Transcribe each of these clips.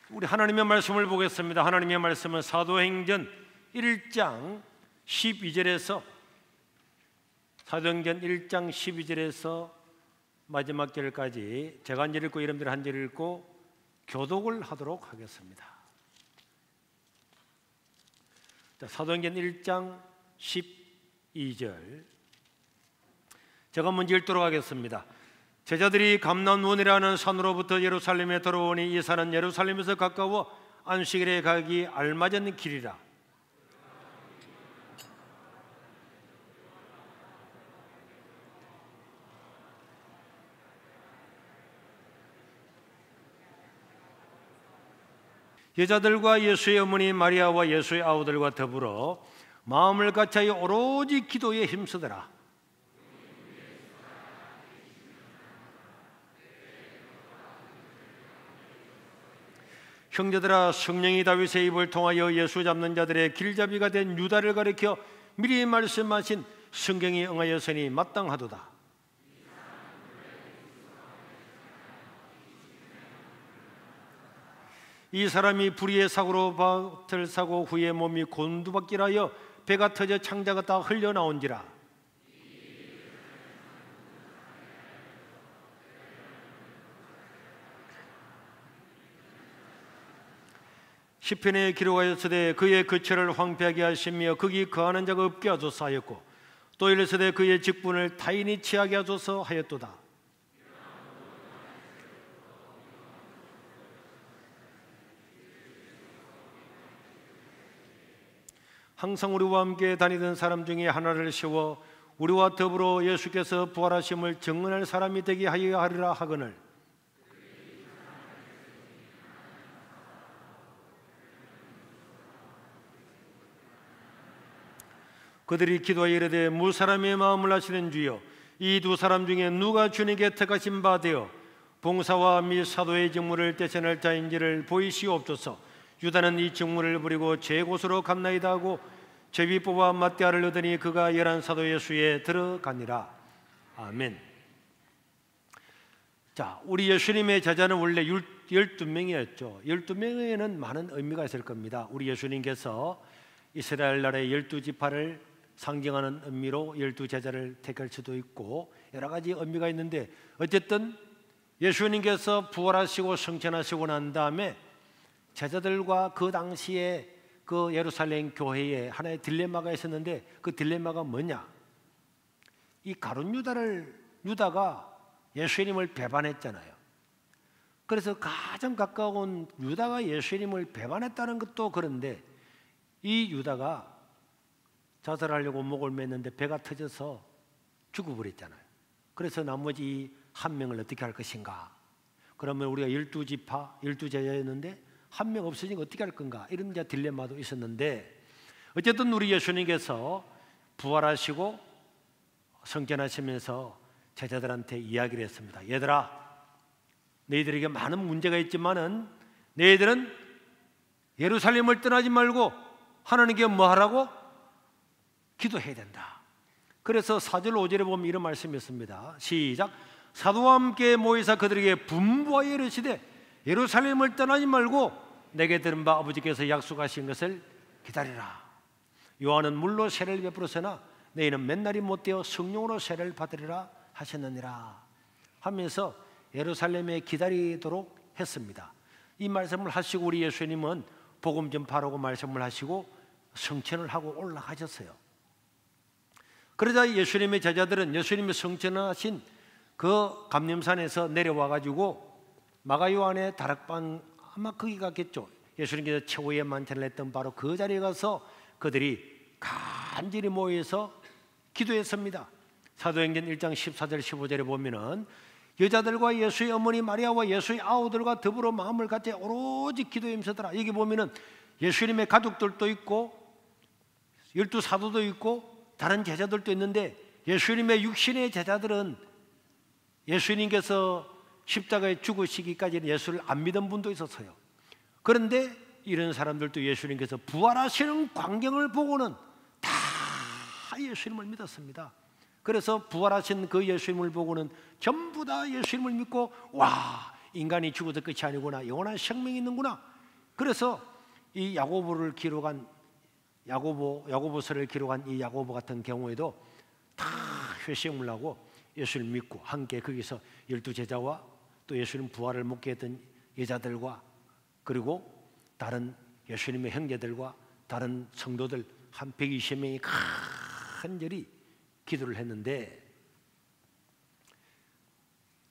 우리 하나님의 말씀을 보겠습니다. 하나님의 말씀은 사도행전 1장 12절에서 사도행전 1장 12절에서 마지막 절까지 제가 한 절 읽고 여러분들 한 절 읽고 교독을 하도록 하겠습니다. 자, 사도행전 1장 12절 제가 먼저 읽도록 하겠습니다. 제자들이 감난원이라는 산으로부터 예루살렘에 들어오니 이 산은 예루살렘에서 가까워 안식일에 가기 알맞은 길이라. 여자들과 예수의 어머니 마리아와 예수의 아우들과 더불어 마음을 같이 오로지 기도에 힘쓰더라. 형제들아, 성령이 다윗의 입을 통하여 예수 잡는 자들의 길잡이가 된 유다를 가리켜 미리 말씀하신 성경이 응하였으니 마땅하도다. 이 사람이 불의의 사고로 밭을 사고 후에 몸이 곤두박질하여 배가 터져 창자가 다 흘려나온지라. 시편에 기록하였으되 그의 거처를 황폐하게 하시며 거기 거하는 자가 없게 하소서 하였고 또 이르시되 그의 직분을 타인이 취하게 하소서 하였도다. 항상 우리와 함께 다니던 사람 중에 하나를 세워 우리와 더불어 예수께서 부활하심을 증언할 사람이 되게 하여 하리라 하거늘 그들이 기도하여 이르되 무사람의 마음을 아시는 주여 이 두 사람 중에 누가 주님께 택하신 바 되어 봉사와 및 사도의 직무를 떼쳐낼 자인지를 보이시옵소서. 유다는 이 직무를 부리고 제 곳으로 갔나이다 하고 제비 뽑아 맞대하를 얻으니 그가 열한 사도 예수에 들어가니라. 아멘. 자, 우리 예수님의 제자는 원래 12명이었죠 12명에는 많은 의미가 있을 겁니다. 우리 예수님께서 이스라엘 나라의 12지파를 상징하는 의미로 12제자를 택할 수도 있고 여러 가지 의미가 있는데 어쨌든 예수님께서 부활하시고 승천하시고 난 다음에 제자들과 그 당시에 그 예루살렘 교회에 하나의 딜레마가 있었는데 그 딜레마가 뭐냐? 이 가룟 유다가 예수님을 배반했잖아요. 그래서 가장 가까운 유다가 예수님을 배반했다는 것도 그런데 이 유다가 자살하려고 목을 맸는데 배가 터져서 죽어버렸잖아요. 그래서 나머지 한 명을 어떻게 할 것인가? 그러면 우리가 12지파, 12제자였는데 한 명 없어지면 어떻게 할 건가? 이런 딜레마도 있었는데 어쨌든 우리 예수님께서 부활하시고 승천하시면서 제자들한테 이야기를 했습니다. 얘들아, 너희들에게 많은 문제가 있지만은 너희들은 예루살렘을 떠나지 말고 하나님께 뭐 하라고? 기도해야 된다. 그래서 4절 5절에 보면 이런 말씀이 있습니다. 시작. 사도와 함께 모이사 그들에게 분부하여 이르시되 예루살렘을 떠나지 말고 내게 들은 바 아버지께서 약속하신 것을 기다리라. 요한은 물로 세례를 베풀었으나 너희는 맨날이 못되어 성령으로 세례를 받으리라 하셨느니라 하면서 예루살렘에 기다리도록 했습니다. 이 말씀을 하시고 우리 예수님은 복음 전파라고 말씀을 하시고 승천을 하고 올라가셨어요. 그러자 예수님의 제자들은 예수님이 승천하신 그 감림산에서 내려와 가지고 마가 요한의 다락방 아마 거기 갔겠죠. 예수님께서 최후의 만찬을 했던 바로 그 자리에 가서 그들이 간절히 모여서 기도했습니다. 사도행전 1장 14절 15절에 보면은 여자들과 예수의 어머니 마리아와 예수의 아우들과 더불어 마음을 같이 오로지 기도에 힘쓰더라. 여기 보면은 예수님의 가족들도 있고 12사도도 있고 다른 제자들도 있는데 예수님의 육신의 제자들은 예수님께서 십자가에 죽으시기까지는 예수를 안 믿은 분도 있었어요. 그런데 이런 사람들도 예수님께서 부활하시는 광경을 보고는 다 예수님을 믿었습니다. 그래서 부활하신 그 예수님을 보고는 전부 다 예수님을 믿고 와, 인간이 죽어도 끝이 아니구나, 영원한 생명이 있는구나, 그래서 이 야고보서를 기록한 이 야고보 같은 경우에도 다 회심을 하고 예수를 믿고 함께 거기서 12제자와 또 예수님 부활을 목격했던 여자들과 그리고 다른 예수님의 형제들과 다른 성도들 한 120명이 간절히 기도를 했는데,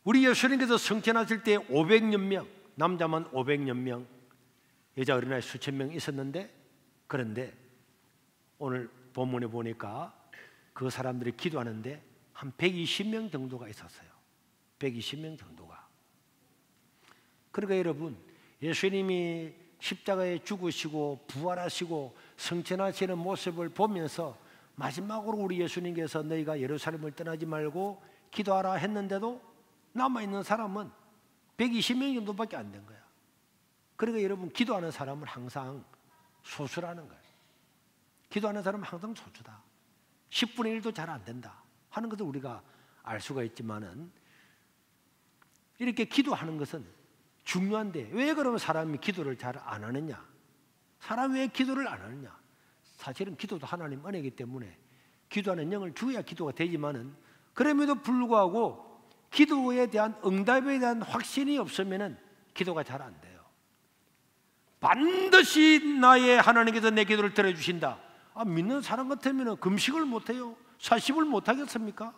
우리 예수님께서 성천하실 때 500여 명, 남자만 500여 명, 여자 어린아이 수천 명 있었는데, 그런데 오늘 본문에 보니까 그 사람들이 기도하는데 한 120명 정도가 있었어요. 120명 정도가. 그러니까 여러분, 예수님이 십자가에 죽으시고 부활하시고 성천하시는 모습을 보면서 마지막으로 우리 예수님께서 너희가 예루살렘을 떠나지 말고 기도하라 했는데도 남아있는 사람은 120명 정도밖에 안 된 거야. 그러니까 여러분, 기도하는 사람은 항상 소수라는 거예요. 기도하는 사람은 항상 소수다. 10분의 1도 잘 안 된다 하는 것을 우리가 알 수가 있지만은, 이렇게 기도하는 것은 중요한데 왜 그러면 사람이 기도를 잘 안 하느냐? 사람이 왜 기도를 안 하느냐? 사실은 기도도 하나님 은혜이기 때문에 기도하는 영을 주어야 기도가 되지만은, 그럼에도 불구하고 기도에 대한 응답에 대한 확신이 없으면은 기도가 잘 안 돼요. 반드시 나의 하나님께서 내 기도를 들어주신다. 믿는 사람 같으면 금식을 못해요? 사십을 못하겠습니까?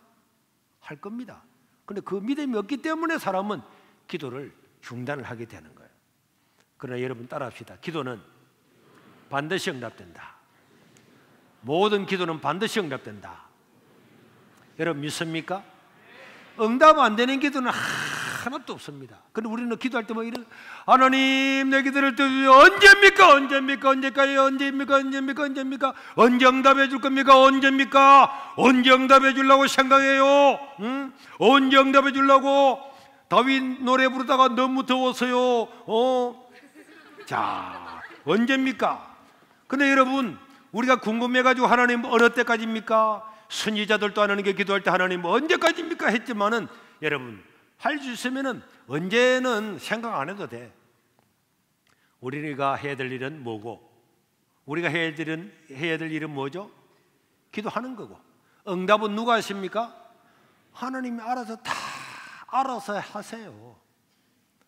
할 겁니다. 그런데 그 믿음이 없기 때문에 사람은 기도를 중단을 하게 되는 거예요. 그러나 여러분 따라합시다. 기도는 반드시 응답된다. 모든 기도는 반드시 응답된다. 여러분 믿습니까? 응답 안 되는 기도는 하나도 없습니다. 그런데 우리는 기도할 때 뭐 이런, 하나님 내 기도를 들으시오. 언제입니까? 언제입니까? 언제까지? 언제입니까? 언제입니까? 언제입니까? 언제 응답해 줄 겁니까? 언제입니까? 언제 응답해 주려고 생각해요? 응? 언제 응답해 주려고? 다윗 노래 부르다가 너무 더워서요. 자, 언제입니까? 근데 여러분, 우리가 궁금해가지고 하나님 어느 때까지입니까? 선지자들도 하나님께 기도할 때 하나님 언제까지입니까? 했지만은 여러분, 할 수 있으면은 언제는 생각 안 해도 돼. 우리가 해야 될 일은 뭐고, 우리가 해야 될 일은 뭐죠? 기도하는 거고. 응답은 누가 하십니까? 하나님이 알아서 다 알아서 하세요.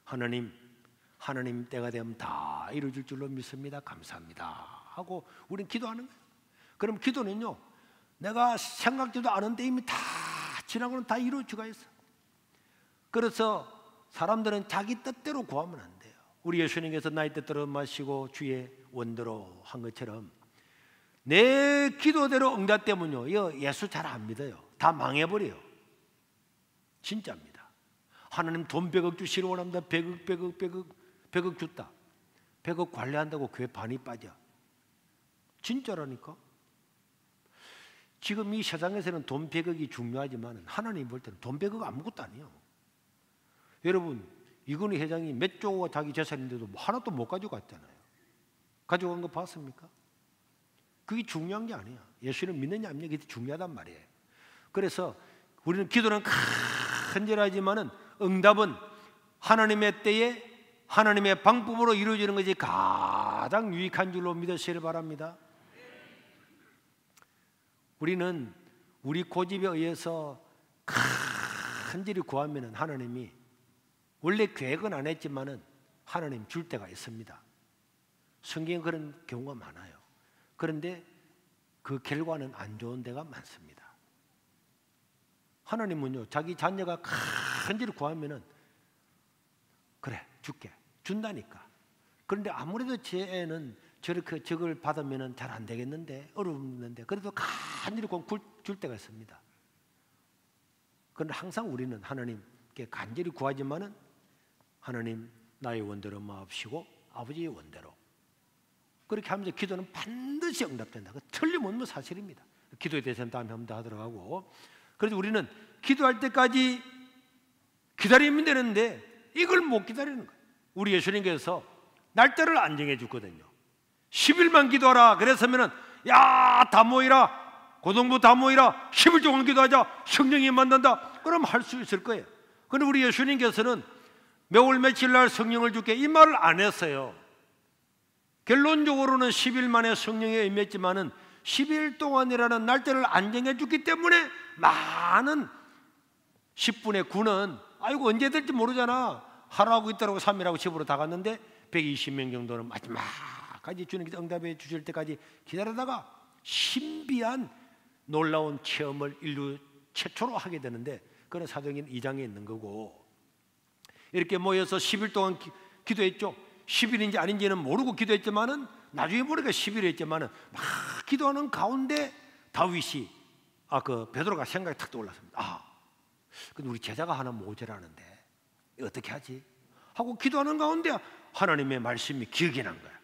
하나님 때가 되면 다 이루어질 줄로 믿습니다. 감사합니다 하고 우리는 기도하는 거예요. 그럼 기도는요, 내가 생각지도 않은데 이미 다 지나고는 다 이루어질 수가 있어. 그래서 사람들은 자기 뜻대로 구하면 안 돼요. 우리 예수님께서 나의 뜻대로 마시고 주의 원대로 한 것처럼 내 기도대로 응답되면요, 예수 잘 안 믿어요. 다 망해버려요. 진짜입니다. 하나님 돈 100억 주시러 원합니다. 100억 줬다. 100억 관리한다고 교회 반이 빠져. 진짜라니까. 지금 이 세상에서는 돈 100억이 중요하지만 하나님 볼 때는 돈 100억 아무것도 아니에요. 여러분, 이건희 회장이 몇 조가 자기 재산인데도 하나도 못 가져갔잖아요. 가져간 거 봤습니까? 그게 중요한 게 아니야. 예수를 믿느냐 안 믿느냐, 그게 중요하단 말이에요. 그래서 우리는 기도는 간절하지만은 응답은 하나님의 때에 하나님의 방법으로 이루어지는 것이 가장 유익한 줄로 믿으시길 바랍니다. 우리는 우리 고집에 의해서 간절히 구하면 하나님이, 원래 계획은 안 했지만은 하나님 줄 때가 있습니다. 성경에 그런 경우가 많아요. 그런데 그 결과는 안 좋은 데가 많습니다. 하나님은요, 자기 자녀가 간절히 구하면은 그래 줄게, 준다니까. 그런데 아무래도 제 애는 저렇게 저걸 받으면은 잘 안 되겠는데, 어렵는데, 그래도 간절히 줄 때가 있습니다. 그런데 항상 우리는 하나님께 간절히 구하지만은 하나님 나의 원대로 마옵시고 아버지의 원대로, 그렇게 하면서 기도는 반드시 응답된다. 그 틀림없는 사실입니다. 기도에 대해서는 다음에 한번 더 하도록 하고, 그래서 우리는 기도할 때까지 기다리면 되는데 이걸 못 기다리는 거예요. 우리 예수님께서 날짜를 안 정해 줬거든요. 10일만 기도하라 그랬으면은, 야, 다 모이라, 고등부 다 모이라, 10일 동안 기도하자, 성령이 만난다, 그럼 할 수 있을 거예요. 그런데 우리 예수님께서는 몇월 며칠 날 성령을 줄게 이 말을 안 했어요. 결론적으로는 10일 만에 성령에 임했지만은 10일 동안이라는 날짜를 안 정해줬기 때문에 많은 10분의 9는 아이고 언제 될지 모르잖아, 하루하고 있더라고 3일하고 집으로 다 갔는데 120명 정도는 마지막까지 주님께서 응답해 주실 때까지 기다리다가 신비한 놀라운 체험을 인류 최초로 하게 되는데, 그건 사도행전 2장에 있는 거고, 이렇게 모여서 10일 동안 기도했죠. 10일인지 아닌지는 모르고 기도했지만은 나중에 보니까 10일 했지만은 막 기도하는 가운데 다윗이 베드로가 생각이 탁 떠올랐습니다. 근데 우리 제자가 하나 모자라는데 어떻게 하지? 하고 기도하는 가운데 하나님의 말씀이 기억이 난 거야.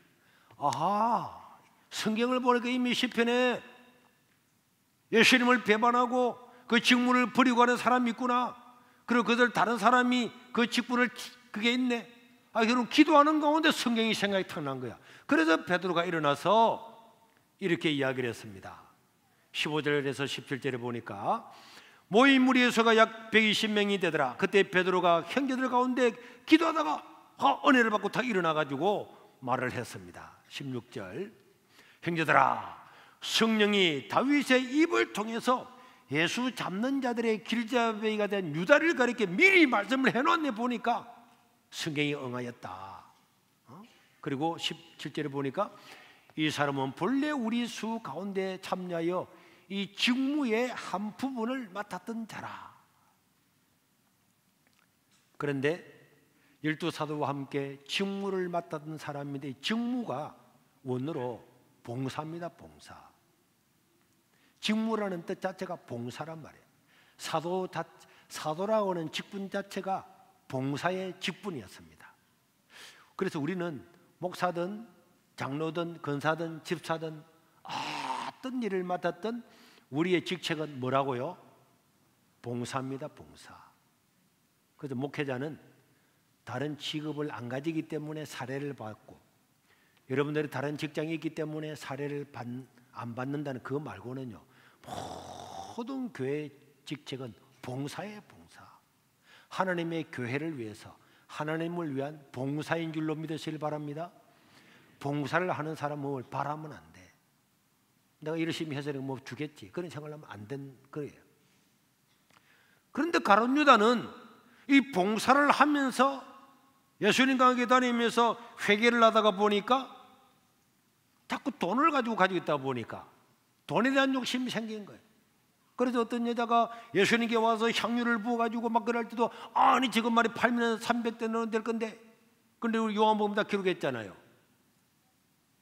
성경을 보니까 이미 시편에 예수님을 배반하고 그 직분을 버리고 가는 사람이 있구나. 그리고 그들 다른 사람이 그 직분을 그게 있네. 그럼 기도하는 가운데 성경이 생각이 탁 난 거야. 그래서 베드로가 일어나서 이렇게 이야기를 했습니다. 15절에서 17절에 보니까 모인 무리의 수가 약 120명이 되더라. 그때 베드로가 형제들 가운데 기도하다가 은혜를 받고 탁 일어나가지고 말을 했습니다. 16절, 형제들아, 성령이 다윗의 입을 통해서 예수 잡는 자들의 길잡이가 된 유다를 가리켜 미리 말씀을 해놓았네. 보니까 성경이 응하였다. 그리고 17절에 보니까 이 사람은 본래 우리 수 가운데 참여하여 이 직무의 한 부분을 맡았던 자라. 그런데 12사도와 함께 직무를 맡았던 사람인데, 직무가 원어로 봉사입니다. 봉사. 직무라는 뜻 자체가 봉사란 말이에요. 사도라고 하는 직분 자체가 봉사의 직분이었습니다. 그래서 우리는 목사든 장로든 권사든 집사든 어떤 일을 맡았든 우리의 직책은 뭐라고요? 봉사입니다. 봉사. 그래서 목회자는 다른 직업을 안 가지기 때문에 사례를 받고, 여러분들이 다른 직장이 있기 때문에 사례를 안 받는다는 그거 말고는요, 모든 교회의 직책은 봉사예요. 봉사. 하나님의 교회를 위해서, 하나님을 위한 봉사인 줄로 믿으시길 바랍니다. 봉사를 하는 사람을 바라면 안 돼. 내가 열심히 해서 뭐 주겠지, 그런 생각을 하면 안 된 거예요. 그런데 가룟 유다는 이 봉사를 하면서 예수님과 함께 다니면서 회개를 하다가 보니까 자꾸 돈을 가지고 있다 보니까 돈에 대한 욕심이 생긴 거예요. 그래서 어떤 여자가 예수님께 와서 향유를 부어가지고 막 그럴 때도, 아니 지금 말이 팔면 300대는 될 건데, 근데 우리 요한복음 다 기록했잖아요.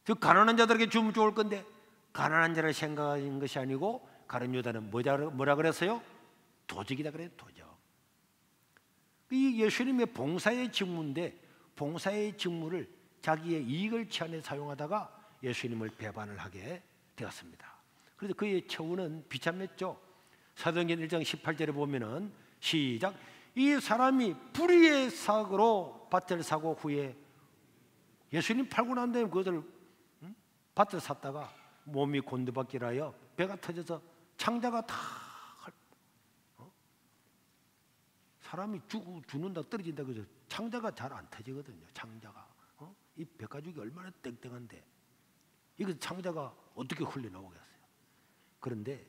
저 가난한 자들에게 주면 좋을 건데, 가난한 자를 생각한 것이 아니고 가룟 유다는 뭐라 그랬어요? 도적이다 그래요. 도적. 이 예수님의 봉사의 직무인데, 봉사의 직무를 자기의 이익을 취하는 데 사용하다가 예수님을 배반을 하게 되었습니다. 그래서 그의 처우는 비참했죠. 사도행전 1장 18절에 보면은 시작, 이 사람이 불의의 사고로 밭을 사고 후에 예수님 팔고 난 다음에 그것을 밭을 샀다가 몸이 곤두박질하여 배가 터져서 창자가 다 사람이 죽는다 떨어진다 그래서 창자가 잘 안 터지거든요. 창자가 이 뱃가죽이 얼마나 땡땡한데 이거 창자가 어떻게 흘러나오겠어요. 그런데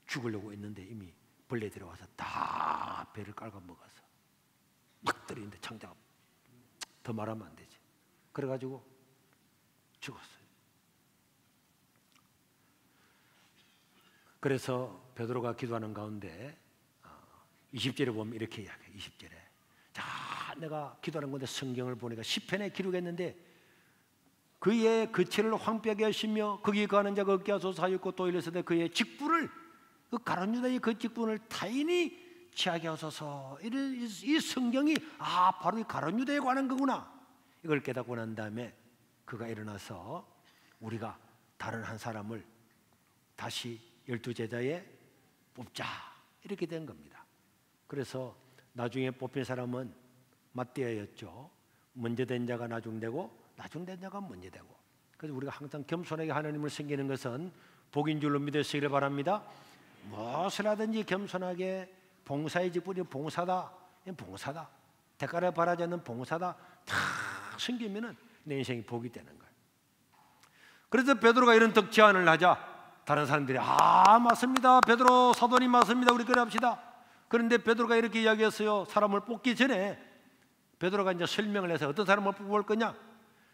죽으려고 했는데 이미 벌레 들어와서 다 배를 깔아먹어서 막 떨어지는데 창자가 더 말하면 안 되지. 그래가지고 죽었어요. 그래서 베드로가 기도하는 가운데 20절에 보면 이렇게 이야기해요. 20절에 자, 내가 기도하는 건데 성경을 보니까 시편에 기록했는데, 그의 거처를 황폐하게 하시며 거기 거하는 자가 없게 하소서 하였고, 또 이르시되 그의 직분을, 그 가룟 유다의 그 직분을 타인이 취하게 하소서. 이 성경이 바로 이 가룟 유다에 관한 거구나, 이걸 깨닫고 난 다음에 그가 일어나서 우리가 다른 한 사람을 다시 12제자에 뽑자, 이렇게 된 겁니다. 그래서 나중에 뽑힌 사람은 맏대야였죠. 먼저 된 자가 나중되고 나중된 자가 먼저 되고. 그래서 우리가 항상 겸손하게 하나님을 섬기는 것은 복인 줄로 믿으시기를 바랍니다. 무엇을 하든지 겸손하게, 봉사의 직분이 봉사다, 봉사다, 대가를 바라지 않는 봉사다, 다 섬기면은 내 인생이 복이 되는 거예요. 그래서 베드로가 이런 덕제안을 하자 다른 사람들이 맞습니다. 베드로 사도님 맞습니다. 우리 그래 합시다. 그런데 베드로가 이렇게 이야기했어요. 사람을 뽑기 전에 베드로가 이제 설명을 해서 어떤 사람을 뽑을 거냐?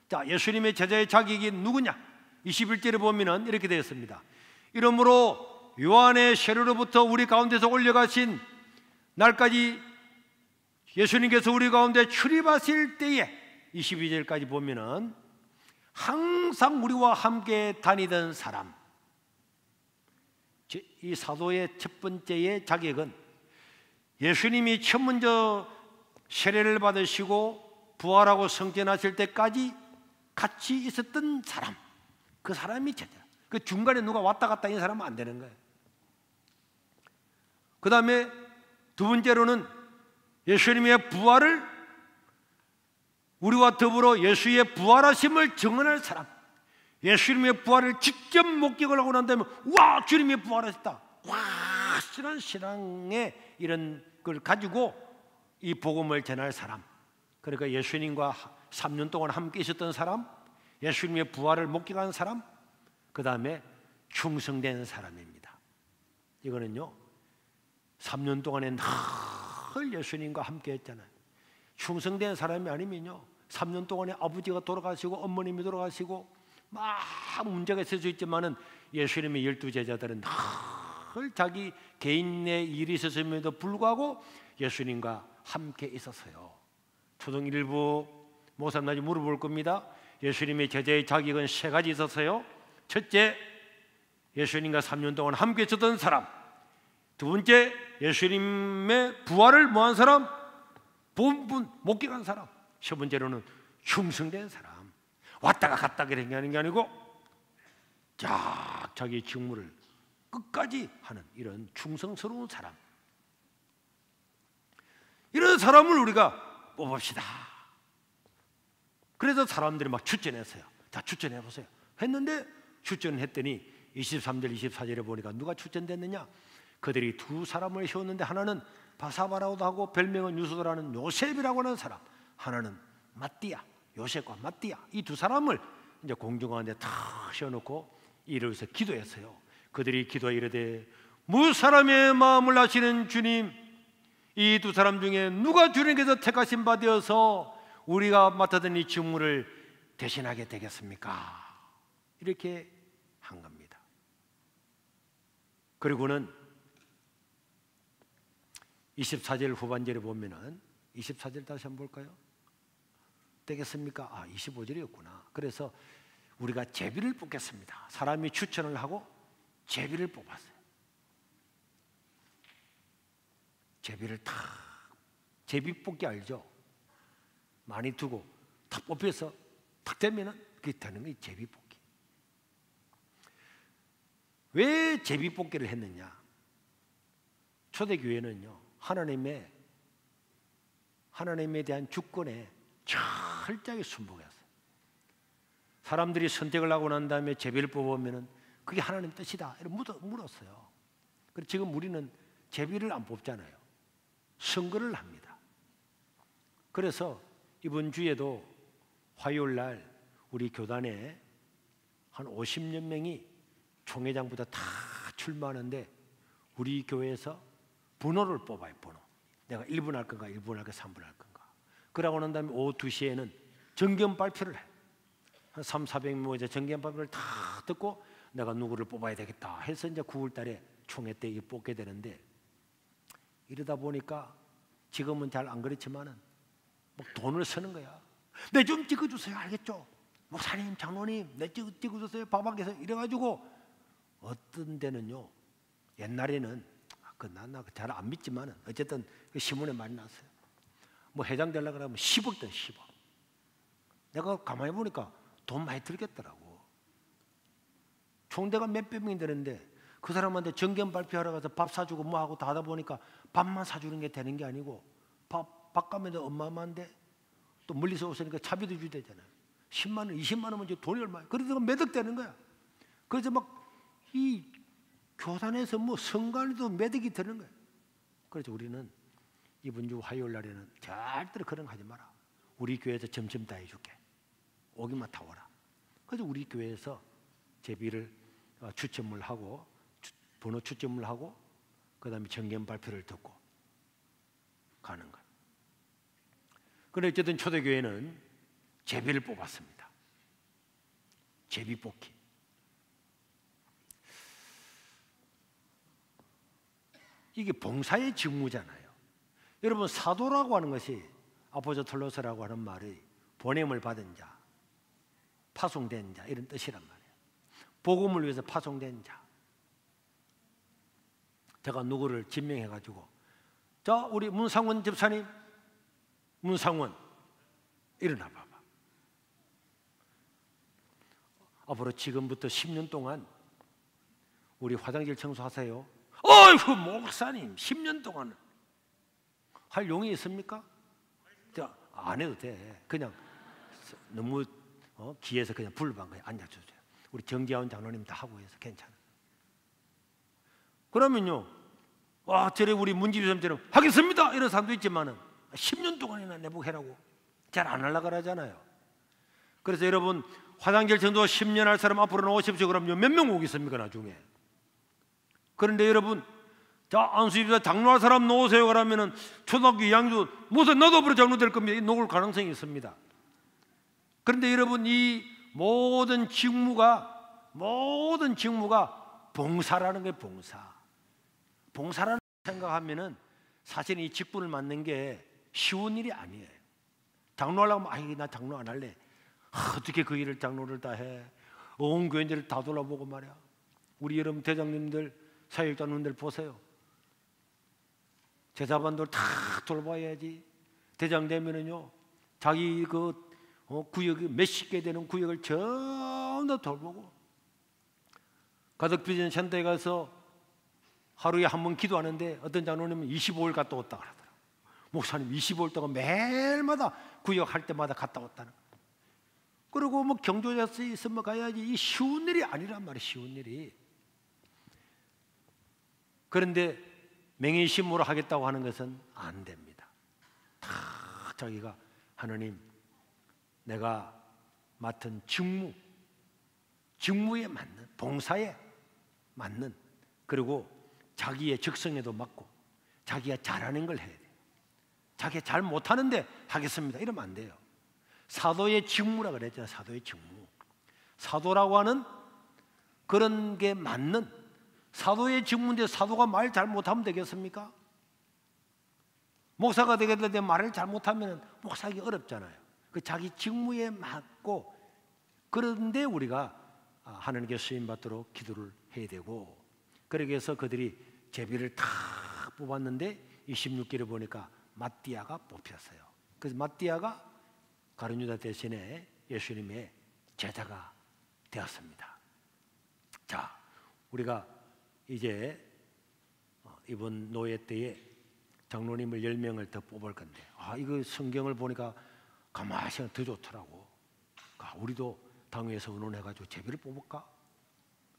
자, 예수님의 제자의 자격이 누구냐? 21절에 보면은 이렇게 되어 있습니다. 이러므로 요한의 세례로부터 우리 가운데서 올려가신 날까지 예수님께서 우리 가운데 출입하실 때에 22절까지 보면은 항상 우리와 함께 다니던 사람, 이 사도의 첫 번째의 자격은 예수님이 처음 먼저 세례를 받으시고 부활하고 성전하실 때까지 같이 있었던 사람, 그 사람이 제자. 그 중간에 누가 왔다 갔다 하는 사람은 안 되는 거예요. 그 다음에 두 번째로는 예수님의 부활을, 우리와 더불어 예수의 부활하심을 증언할 사람, 예수님의 부활을 직접 목격을 하고 난 다음에 와, 주님이 부활하셨다, 와, 확실한 신앙의 이런 걸 가지고 이 복음을 전할 사람, 그러니까 예수님과 3년 동안 함께 있었던 사람, 예수님의 부활을 목격한 사람, 그 다음에 충성된 사람입니다. 이거는요 3년 동안에 늘 예수님과 함께 했잖아요. 충성된 사람이 아니면요 3년 동안에 아버지가 돌아가시고 어머님이 돌아가시고 막 문제가 있을 수 있지만은 예수님의 12제자들은 늘 자기 개인의 일이 있었음에도 불구하고 예수님과 함께 있었어요. 초등 일부 목사님들이 물어볼 겁니다. 예수님의 제자의 자격은 세 가지 있었어요. 첫째, 예수님과 3년 동안 함께 있었던 사람. 두 번째, 예수님의 부활을 뭐한 사람? 본분 목격한 사람. 세 번째로는 충성된 사람. 왔다가 갔다가 하는 게 아니고 자기 직무를 끝까지 하는 이런 충성스러운 사람. 이런 사람을 우리가 뽑읍시다. 그래서 사람들이 막 추천했어요. 자, 추천해 보세요. 했는데 추천했더니 23절 24절에 보니까 누가 추천됐느냐? 그들이 두 사람을 세웠는데 하나는 바사바라고도 하고 별명은 유수도라는 요셉이라고 하는 사람, 하나는 마띠아, 요셉과 마띠아, 이 두 사람을 이제 공중가운데 탁 세워놓고 이를 위해서 기도했어요. 그들이 기도에 이르되 무사람의 마음을 아시는 주님, 이 두 사람 중에 누가 주님께서 택하신 바 되어서 우리가 맡아든 이 직무를 대신하게 되겠습니까? 이렇게 한 겁니다. 그리고는 24절 후반절에 보면은 24절 다시 한번 볼까요? 되겠습니까? 25절이었구나. 그래서 우리가 제비를 뽑겠습니다. 사람이 추천을 하고 제비를 뽑았어요. 제비를 탁, 제비 뽑기 알죠? 많이 두고 탁 뽑혀서 탁 되면은 그게 되는 게 제비 뽑기. 왜 제비 뽑기를 했느냐? 초대교회는요 하나님에 대한 주권에 철저하게 순복했어요. 사람들이 선택을 하고 난 다음에 제비를 뽑으면은 그게 하나님 뜻이다 이렇게 물었어요. 그래서 지금 우리는 제비를 안 뽑잖아요. 선거를 합니다. 그래서 이번 주에도 화요일 날 우리 교단에 한 50여 명이 총회장부터 다 출마하는데 우리 교회에서 번호를 뽑아요. 번호. 내가 1분 할 건가 1분 할 건가 3분 할 건가. 그러고 난 다음에 오후 2시에는 정견 발표를 해. 한 300~400명 모여서 정견 발표를 다 듣고 내가 누구를 뽑아야 되겠다 해서 이제 9월 달에 총회 때 뽑게 되는데, 이러다 보니까 지금은 잘 안 그렇지만은 막 돈을 쓰는 거야. 내 좀 찍어주세요. 알겠죠? 목사님, 장로님, 내 찍어주세요. 밥학에서 이래가지고 어떤 데는요. 옛날에는 나 잘 안 믿지만은 어쨌든 그 신문에 많이 났어요. 뭐 회장 되려고 그러면 10억 든 10억. 내가 가만히 보니까 돈 많이 들겠더라고. 총대가 몇백 명이 되는데 그 사람한테 정견 발표하러 가서 밥 사주고 뭐 하고 다 하다 보니까 밥만 사주는 게 되는 게 아니고 밥 가면도 어마어마한데 또 멀리서 오시니까 차비도 줘야 되잖아요. 10만 원, 20만 원면 이제 돈이 얼마야? 그래서 몇 억 되는 거야. 그래서 막 이 교단에서 뭐 성관에도 몇 억이 되는 거야. 그래서 우리는 이번 주 화요일 날에는 절대로 그런 거 하지 마라. 우리 교회에서 점심 다 해줄게. 오기만 타오라. 그래서 우리 교회에서 제비를 추첨을 하고 번호 추첨을 하고 그 다음에 정견 발표를 듣고 가는 것. 그런데 어쨌든 초대교회는 제비를 뽑았습니다. 제비 뽑기. 이게 봉사의 직무잖아요. 여러분, 사도라고 하는 것이 아포스톨로스라고 하는 말이 보냄을 받은 자, 파송된 자 이런 뜻이란 말이에요. 복음을 위해서 파송된 자. 제가 누구를 지명해 가지고 자, 우리 문상원 집사님, 문상원 일어나 봐봐. 앞으로 지금부터 10년 동안 우리 화장실 청소하세요. 어이구, 목사님 10년 동안 할 용이 있습니까? 안 해도 돼. 그냥 너무 기에서 그냥 불방에 앉아주세요. 우리 정기하원 장로님 다 하고 해서 괜찮아. 그러면요, 저래 우리 문집사님처럼 하겠습니다 이런 사람도 있지만은 10년 동안이나 내보고 해라고 잘 안 하려고 그러잖아요. 그래서 여러분, 화장실 청소 10년 할 사람 앞으로 나오십시오. 그러면 몇 명 오겠습니까 나중에? 그런데 여러분, 자, 안수집사 장로할 사람 놓으세요 그러면은 초등학교 2학년 무슨 너도 앞으로 장로 될 겁니다. 놓을 가능성이 있습니다. 그런데 여러분, 이 모든 직무가 봉사라는 게 봉사라는 생각하면은 사실 이 직분을 맡는 게 쉬운 일이 아니에요. 장로하려고 하면 나 장로 안 할래. 어떻게 그 일을 장로를 다 해? 온 교인들을 다 돌아보고 말이야. 우리 여러분 대장님들, 사역자님들 보세요. 제자반들 다 돌봐야지. 대장 되면은요, 자기 구역이 몇십 개 되는 구역을 전부 돌보고, 가덕비전 센터에 가서 하루에 한 번 기도하는데 어떤 장로님은 25일 갔다 왔다 그러더라고요. 목사님 25일 동안 매일마다 구역 할 때마다 갔다 왔다는 거예요. 그리고 뭐 경조자서 있으면 가야지. 이 쉬운 일이 아니란 말이에요. 쉬운 일이. 그런데 맹인신무로 하겠다고 하는 것은 안 됩니다. 다 자기가 하느님, 내가 맡은 직무에 맞는, 봉사에 맞는, 그리고 자기의 적성에도 맞고 자기가 잘하는 걸 해야 돼요. 자기가 잘 못하는데 하겠습니다 이러면 안 돼요. 사도의 직무라 그랬잖아요. 사도의 직무. 사도라고 하는 그런 게 맞는 사도의 직무인데 사도가 말 잘못하면 되겠습니까? 목사가 되겠다는데 말을 잘못하면 목사하기 어렵잖아요. 그 자기 직무에 맞고, 그런데 우리가 하나님께 쓰임받도록 기도를 해야 되고, 그러기 위해서 그들이 제비를 다 뽑았는데 26기를 보니까 마띠아가 뽑혔어요. 그래서 마띠아가 가룟유다 대신에 예수님의 제자가 되었습니다. 자, 우리가 이제 이번 노예 때에 장로님을 10명을 더 뽑을 건데, 이거 성경을 보니까 가만히 더 좋더라고. 우리도 당회에서 의논해가지고 제비를 뽑을까?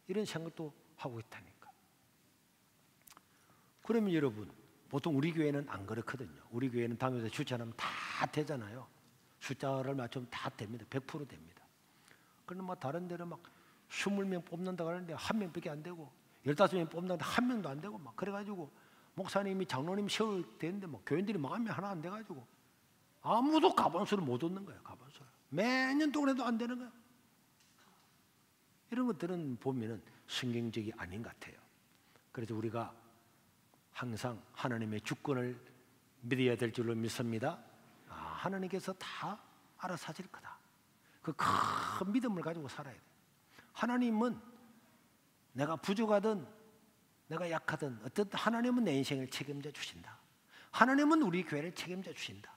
이런 생각도 하고 있다니까. 그러면 여러분, 보통 우리 교회는 안 그렇거든요. 우리 교회는 당회에서 추천하면 다 되잖아요. 숫자를 맞추면 다 됩니다. 100% 됩니다. 그런데 막 다른 데는 막 20명 뽑는다고 하는데 한 명밖에 안 되고, 15명 뽑는다고 한 명도 안 되고, 막 그래가지고 목사님이 장로님 세울 때인데 뭐 교인들이 마음이 하나 안 돼가지고 아무도 가반수를 못 얻는 거예요. 가반수를 매년 동안 해도 안 되는 거예요. 이런 것들은 보면은 성경적이 아닌 것 같아요. 그래서 우리가 항상 하나님의 주권을 믿어야 될 줄로 믿습니다. 하나님께서 다 알아서 하실 거다. 그 큰 믿음을 가지고 살아야 돼요. 하나님은 내가 부족하든 내가 약하든 어쨌든 하나님은 내 인생을 책임져 주신다. 하나님은 우리 교회를 책임져 주신다.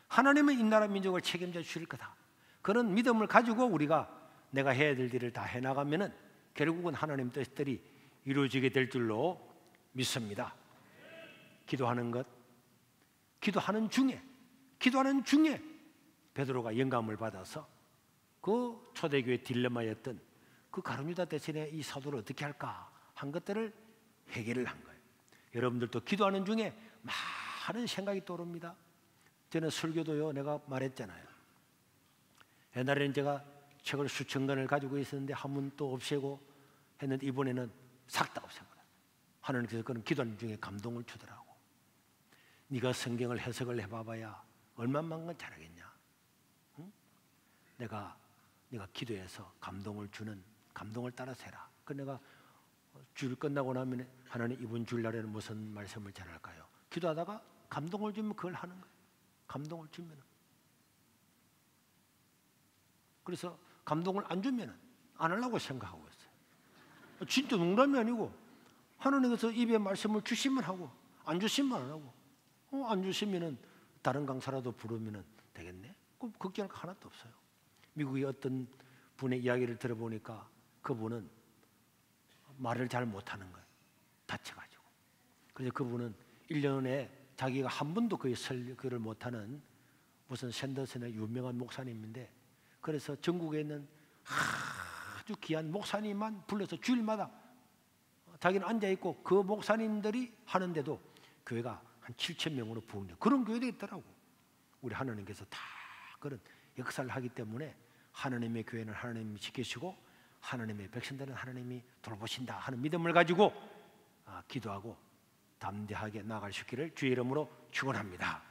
하나님은 이 나라 민족을 책임져 주실 거다. 그런 믿음을 가지고 우리가 내가 해야 될 일을 다 해나가면은 결국은 하나님 뜻들이 이루어지게 될 줄로 믿습니다. 기도하는 것, 기도하는 중에 베드로가 영감을 받아서 그 초대교회 딜레마였던 그 가룟유다 대신에 이 사도를 어떻게 할까 한 것들을 해결을 한 거예요. 여러분들도 기도하는 중에 많은 생각이 떠오릅니다. 저는 설교도요, 내가 말했잖아요. 옛날에는 제가 책을 수천 권을 가지고 있었는데 한 번 또 없애고 했는데 이번에는 싹 다 없애버려요. 하나님께서 그런 기도하는 중에 감동을 주더라고. 네가 성경을 해석을 해봐봐야 얼마만큼 잘하겠냐. 응? 내가 기도해서 감동을 주는 감동을 따라서 해라. 그 내가 주일 끝나고 나면 하나님 이번 주일날에는 무슨 말씀을 전할까요? 기도하다가 감동을 주면 그걸 하는 거예요. 감동을 주면. 그래서 감동을 안 주면 안 하려고 생각하고 있어요. 진짜 농담이 아니고 하나님께서 입에 말씀을 주시면 하고 안 주시면 안 하고 안 주시면 다른 강사라도 부르면 되겠네. 그럼 걱정할 거 하나도 없어요. 미국의 어떤 분의 이야기를 들어보니까 그분은 말을 잘 못하는 거예요. 다쳐가지고. 그래서 그분은 1년에 자기가 한 번도 거의 설교를 못하는 무슨 샌더슨의 유명한 목사님인데 그래서 전국에 있는 아주 귀한 목사님만 불러서 주일마다 자기는 앉아있고 그 목사님들이 하는데도 교회가 한 7천 명으로 부흥돼요. 그런 교회도 있더라고. 우리 하나님께서 다 그런 역사를 하기 때문에 하나님의 교회는 하나님이 지키시고 하나님의 백성들은 하나님이 돌보신다 하는 믿음을 가지고 기도하고 담대하게 나아갈 수 있기를 주의 이름으로 축원합니다.